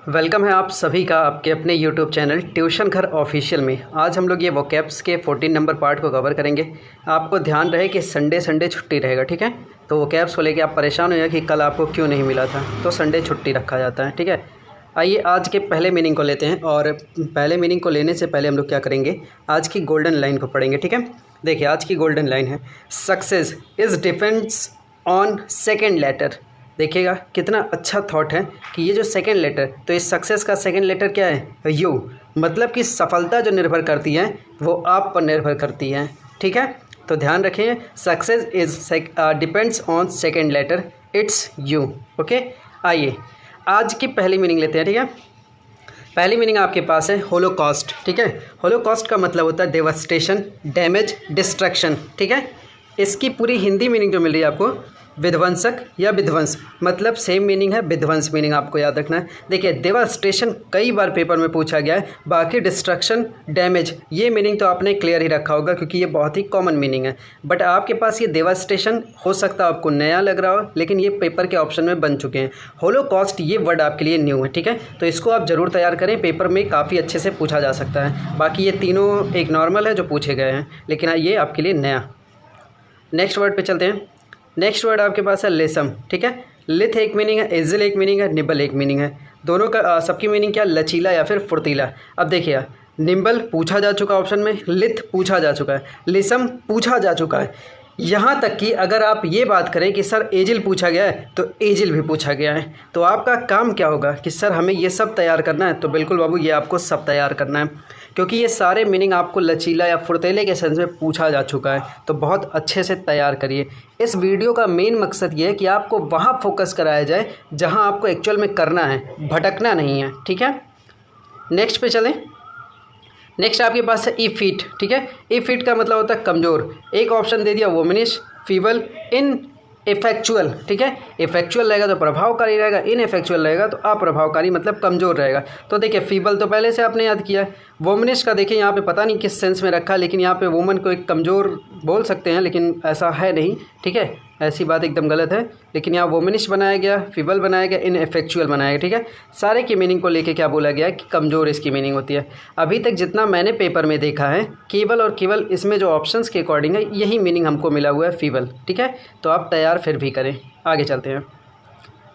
Welcome है आप सभी का आपके अपने YouTube चैनल ट्यूशन घर ऑफिशियल में। आज हम लोग ये वोकैब्स के 14 नंबर पार्ट को कवर करेंगे। आपको ध्यान रहे कि संडे छुट्टी रहेगा, ठीक है। तो वोकैब्स को लेके आप परेशान हो कि कल आपको क्यों नहीं मिला था, तो संडे छुट्टी रखा जाता है, ठीक है। आइए आज के पहले मीनिंग को लेते हैं, और पहले मीनिंग को लेने से पहले हम लोग क्या करेंगे, आज की गोल्डन लाइन को पढ़ेंगे, ठीक है। देखिए आज की गोल्डन लाइन है, success is depends on second letter. देखिएगा कितना अच्छा थॉट है कि ये जो सेकेंड लेटर, तो इस सक्सेस का सेकेंड लेटर क्या है, यू। मतलब कि सफलता जो निर्भर करती है वो आप पर निर्भर करती है, ठीक है। तो ध्यान रखें, success is depends on second letter, it's you. Okay, आइए आज की पहली मीनिंग लेते हैं, ठीक है। पहली मीनिंग आपके पास है होलोकॉस्ट, ठीक है। होलोकॉस्ट का मतलब होता है डेवास्टेशन, डैमेज, डिस्ट्रक्शन, ठीक है। इसकी पूरी हिंदी मीनिंग जो मिल रही है आपको, विध्वंसक या विध्वंस, मतलब सेम मीनिंग है, विध्वंस मीनिंग आपको याद रखना है। देखिए डेवास्टेशन कई बार पेपर में पूछा गया है, बाकी डिस्ट्रक्शन, डैमेज, ये मीनिंग तो आपने क्लियर ही रखा होगा क्योंकि ये बहुत ही कॉमन मीनिंग है। बट आपके पास ये डेवास्टेशन हो सकता है आपको नया लग रहा हो, लेकिन ये पेपर के ऑप्शन में बन चुके हैं। होलोकॉस्ट ये वर्ड आपके लिए न्यू है, ठीक है। तो इसको आप ज़रूर तैयार करें, पेपर में काफ़ी अच्छे से पूछा जा सकता है। बाकी ये तीनों एक नॉर्मल है जो पूछे गए हैं, लेकिन ये आपके लिए नया। नेक्स्ट वर्ड पे चलते हैं। नेक्स्ट वर्ड आपके पास है लेसम, ठीक है। लिथ एक मीनिंग है, एजिल एक मीनिंग है, निबल एक मीनिंग है। दोनों का सबकी मीनिंग क्या, लचीला या फिर फुर्तीला। अब देखिए निम्बल पूछा जा चुका ऑप्शन में, लिथ पूछा जा चुका है, लेसम पूछा जा चुका है। यहाँ तक कि अगर आप ये बात करें कि सर एजिल पूछा गया है, तो एजिल भी पूछा गया है। तो आपका काम क्या होगा कि सर हमें ये सब तैयार करना है, तो बिल्कुल बाबू ये आपको सब तैयार करना है, क्योंकि ये सारे मीनिंग आपको लचीला या फुर्तीले के सेंस में पूछा जा चुका है। तो बहुत अच्छे से तैयार करिए। इस वीडियो का मेन मकसद ये है कि आपको वहाँ फोकस कराया जाए जहाँ आपको एक्चुअल में करना है, भटकना नहीं है, ठीक है। नेक्स्ट पे चलें। नेक्स्ट आपके पास है इफिट, ठीक है। इफिट का मतलब होता है कमज़ोर। एक ऑप्शन दे दिया वोमिनिश, फीबल, इन इफेक्चुअल, ठीक है। इफेक्चुअल रहेगा तो प्रभावकारी रहेगा, इन इफेक्चुअल रहेगा तो अप्रभावकारी, मतलब कमज़ोर रहेगा। तो देखिए फीबल तो पहले से आपने याद किया है। वोमनिश का देखिए यहाँ पे पता नहीं किस सेंस में रखा, लेकिन यहाँ पे वुमन को एक कमज़ोर बोल सकते हैं, लेकिन ऐसा है नहीं, ठीक है। ऐसी बात एकदम गलत है, लेकिन यहाँ वोमनिश बनाया गया, फीबल बनाया गया, इन इफेक्चुअल बनाया गया, ठीक है। सारे की मीनिंग को लेके क्या बोला गया है कि कमज़ोर इसकी मीनिंग होती है। अभी तक जितना मैंने पेपर में देखा है, केवल और केवल इसमें जो ऑप्शंस के अकॉर्डिंग है यही मीनिंग हमको मिला हुआ है, फीबल, ठीक है। तो आप तैयार फिर भी करें। आगे चलते हैं।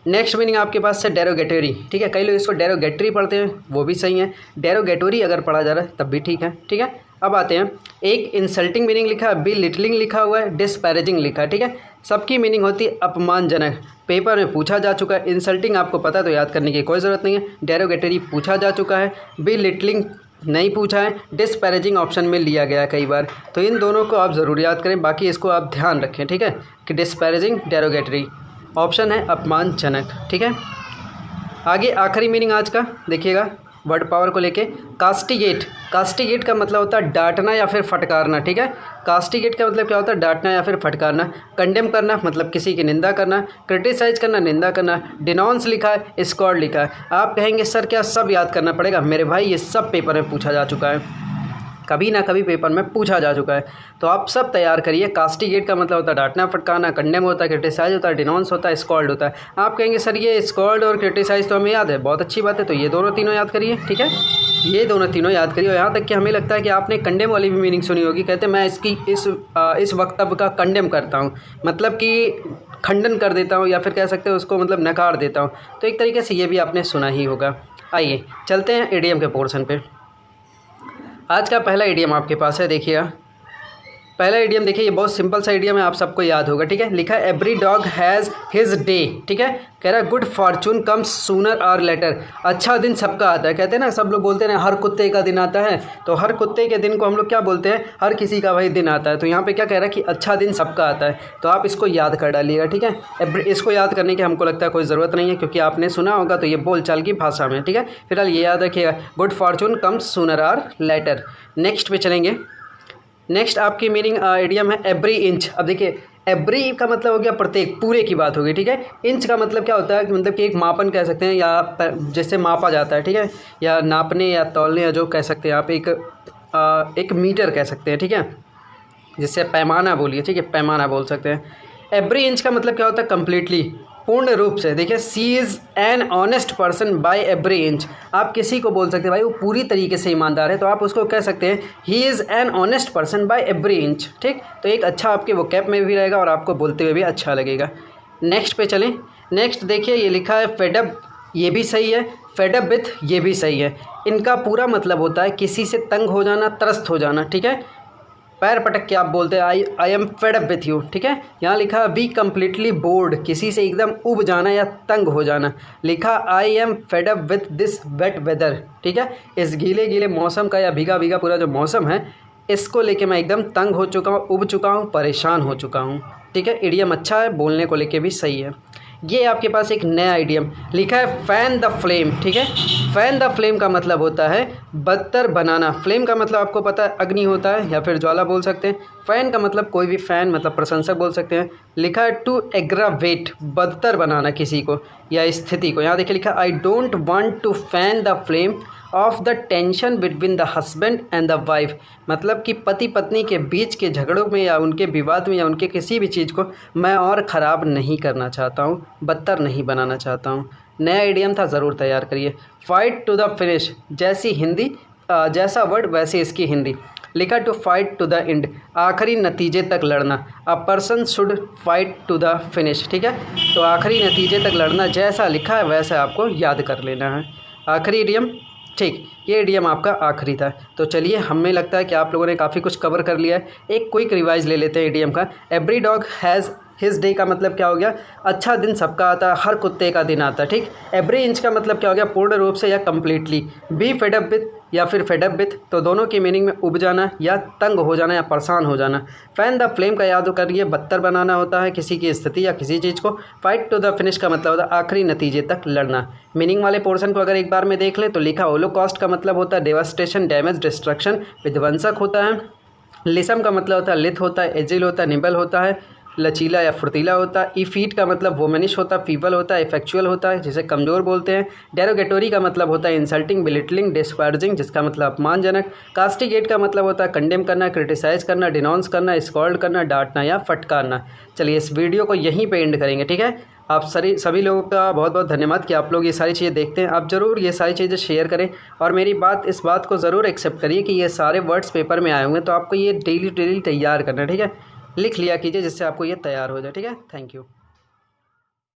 नेक्स्ट मीनिंग आपके पास है डेरोगेटरी, ठीक है। कई लोग इसको डेरोगेटरी पढ़ते हैं, वो भी सही है। डेरोगेटरी अगर पढ़ा जा रहा है तब भी ठीक है, ठीक है। अब आते हैं, एक इंसल्टिंग मीनिंग लिखा है, बी लिटलिंग लिखा हुआ है, डिस्पैरेजिंग लिखा है, ठीक है। सबकी मीनिंग होती है अपमानजनक। पेपर में पूछा जा चुका है। इंसल्टिंग आपको पता है तो याद करने की कोई ज़रूरत नहीं है। डेरोगेटरी पूछा जा चुका है, बी लिटलिंग नहीं पूछा है, डिस्पैरेजिंग ऑप्शन में लिया गया है कई बार। तो इन दोनों को आप ज़रूर याद करें, बाकी इसको आप ध्यान रखें, ठीक है, कि डिस्पैरेजिंग, डेरोगेटरी ऑप्शन है अपमानजनक, ठीक है। आगे आखिरी मीनिंग आज का देखिएगा वर्ड पावर को लेके, कास्टिगेट। कास्टिगेट का मतलब होता है डांटना या फिर फटकारना, ठीक है। कास्टिगेट का मतलब क्या होता है, डांटना या फिर फटकारना। कंडेम करना मतलब किसी की निंदा करना, क्रिटिसाइज करना, निंदा करना। डिनॉन्स लिखा है, स्कॉर्ड लिखा है। आप कहेंगे सर क्या सब याद करना पड़ेगा? मेरे भाई ये सब पेपर में पूछा जा चुका है, कभी ना कभी पेपर में पूछा जा चुका है। तो आप सब तैयार करिए। कास्टिगेट का मतलब होता है डांटना फटकारना, कंडेम होता है, क्रिटिसाइज होता है, डिनॉन्स होता है, स्कॉल्ड होता है। आप कहेंगे सर ये स्कॉल्ड और क्रिटिसाइज तो हमें याद है, बहुत अच्छी बात है। तो ये दोनों तीनों याद करिए, ठीक है। ये दोनों तीनों याद करिए। और यहाँ तक कि हमें लगता है कि आपने कंडेम वाली भी मीनिंग सुनी होगी। कहते हैं मैं इसकी इस वक्तव्य का कंडेम करता हूँ, मतलब कि खंडन कर देता हूँ, या फिर कह सकते हैं उसको मतलब नकार देता हूँ। तो एक तरीके से ये भी आपने सुना ही होगा। आइए चलते हैं इडियम के पोर्शन पे। आज का पहला इडियम आपके पास है, देखिएगा पहला इडियम देखिए, ये बहुत सिंपल सा इडियम है, आप सबको याद होगा, ठीक है। लिखा है every dog has his day, ठीक है। कह रहा है गुड फॉर्चून कम्स सूनर और लेटर। अच्छा दिन सबका आता है। कहते हैं ना, सब लोग बोलते हैं हर कुत्ते का दिन आता है, तो हर कुत्ते के दिन को हम लोग क्या बोलते हैं, हर किसी का वही दिन आता है। तो यहाँ पे क्या कह रहा है कि अच्छा दिन सबका आता है। तो आप इसको याद कर डालिएगा, ठीक है। इसको याद करने की हमको लगता है कोई ज़रूरत नहीं है, क्योंकि आपने सुना होगा, तो ये बोलचाल की भाषा में, ठीक है। फिलहाल ये याद रखिएगा, गुड फॉर्चून कम्स सूनर और लेटर। नेक्स्ट पे चलेंगे। नेक्स्ट आपकी मीनिंग इडियम है एवरी इंच। अब देखिए एवरी का मतलब हो गया प्रत्येक, पूरे की बात होगी, ठीक है। इंच का मतलब क्या होता है, मतलब कि एक मापन कह सकते हैं, या जैसे मापा जाता है, ठीक है, या नापने या तौलने, या जो कह सकते हैं आप एक मीटर कह सकते हैं, ठीक है, जिससे पैमाना बोलिए, ठीक है, पैमाना बोल सकते हैं। एवरी इंच का मतलब क्या होता है, कम्प्लीटली, पूर्ण रूप से, देखिए she is an honest person by every inch. आप किसी को बोल सकते हैं भाई वो पूरी तरीके से ईमानदार है, तो आप उसको कह सकते हैं he is an honest person by every inch. ठीक, तो एक अच्छा आपके वो कैप में भी रहेगा और आपको बोलते हुए भी अच्छा लगेगा। नेक्स्ट पे चलें। नेक्स्ट देखिए ये लिखा है फेडअप, ये भी सही है, फेडअप विथ ये भी सही है। इनका पूरा मतलब होता है किसी से तंग हो जाना, त्रस्त हो जाना। ठीक है, पैर पटक के आप बोलते हैं आई am fed up with you. ठीक है, यहाँ लिखा है बी कम्प्लीटली बोर्ड, किसी से एकदम उब जाना या तंग हो जाना। लिखा I am fed up with this wet weather. ठीक है, इस गीले गीले मौसम का या भीगा भीगा पूरा जो मौसम है इसको लेके मैं एकदम तंग हो चुका हूँ, उब चुका हूँ, परेशान हो चुका हूँ। ठीक है, इडियम अच्छा है, बोलने को लेके भी सही है। ये आपके पास एक नया आइडियम लिखा है फ़ैन द फ्लेम। ठीक है, फ़ैन द फ्लेम का मतलब होता है बदतर बनाना। फ्लेम का मतलब आपको पता है अग्नि होता है या फिर ज्वाला बोल सकते हैं। फ़ैन का मतलब कोई भी फ़ैन मतलब प्रशंसक बोल सकते हैं। लिखा है टू एग्रावेट, बदतर बनाना किसी को या स्थिति को। यहाँ देखिए लिखा I don't want to fan the flame of the tension between the husband and the wife, मतलब कि पति पत्नी के बीच के झगड़ों में या उनके विवाद में या उनके किसी भी चीज़ को मैं और ख़राब नहीं करना चाहता हूँ, बदतर नहीं बनाना चाहता हूँ। नया इडियम था, ज़रूर तैयार करिए। फाइट टू द फिनिश, जैसी हिंदी जैसा वर्ड वैसे इसकी हिंदी। लिखा to fight to the end, आखिरी नतीजे तक लड़ना। A person should fight to the finish. ठीक है, तो आखिरी नतीजे तक लड़ना, जैसा लिखा है वैसा आपको याद कर लेना है। आखिरी इडियम, ठीक, ये इडियम आपका आखिरी था। तो चलिए, हमें लगता है कि आप लोगों ने काफ़ी कुछ कवर कर लिया है। एक क्विक रिवाइज ले लेते हैं इडियम का। Every dog has his day का मतलब क्या हो गया, अच्छा दिन सबका आता है, हर कुत्ते का दिन आता है। ठीक, एवरी इंच का मतलब क्या हो गया, पूर्ण रूप से या completely. Be fed up with या फिर फेड अप विथ, तो दोनों की मीनिंग में उब जाना या तंग हो जाना या परेशान हो जाना। फैन द फ्लेम का याद करिए, बदतर बनाना होता है किसी की स्थिति या किसी चीज़ को। फाइट टू द फिनिश का मतलब होता है आखिरी नतीजे तक लड़ना। मीनिंग वाले पोर्शन को अगर एक बार में देख लें तो लिखा होलोकॉस्ट का मतलब होता है डेवास्टेशन, डैमेज, डिस्ट्रक्शन, विध्वंसक होता है। लिसम का मतलब होता है लिथ होता है, एजिल होता है, निबल होता है, लचीला या फुर्तीला होता है। ईफीट का मतलब वोमेनिश होता है, फीबल होता है, इफेक्चुअल होता है जिसे कमज़ोर बोलते हैं। डेरोगेटोरी का मतलब होता है इंसल्टिंग, बिलिटलिंग, डिस्पर्जिंग जिसका मतलब अपमानजनक। कास्टिगेट का मतलब होता है कंडेम करना, क्रिटिसाइज़ करना, डिनाउंस करना, स्कॉल्ड करना, डांटना या फटकारना। चलिए इस वीडियो को यहीं पे एंड करेंगे। ठीक है, आप सभी लोगों का बहुत बहुत धन्यवाद कि आप लोग ये सारी चीज़ें देखते हैं। आप ज़रूर ये सारी चीज़ें शेयर करें और मेरी इस बात को ज़रूर एक्सेप्ट करिए कि ये सारे वर्ड्स पेपर में आए होंगे, तो आपको ये डेली तैयार करना है। ठीक है, लिख लिया कीजिए जिससे आपको ये तैयार हो जाए। ठीक है, थैंक यू।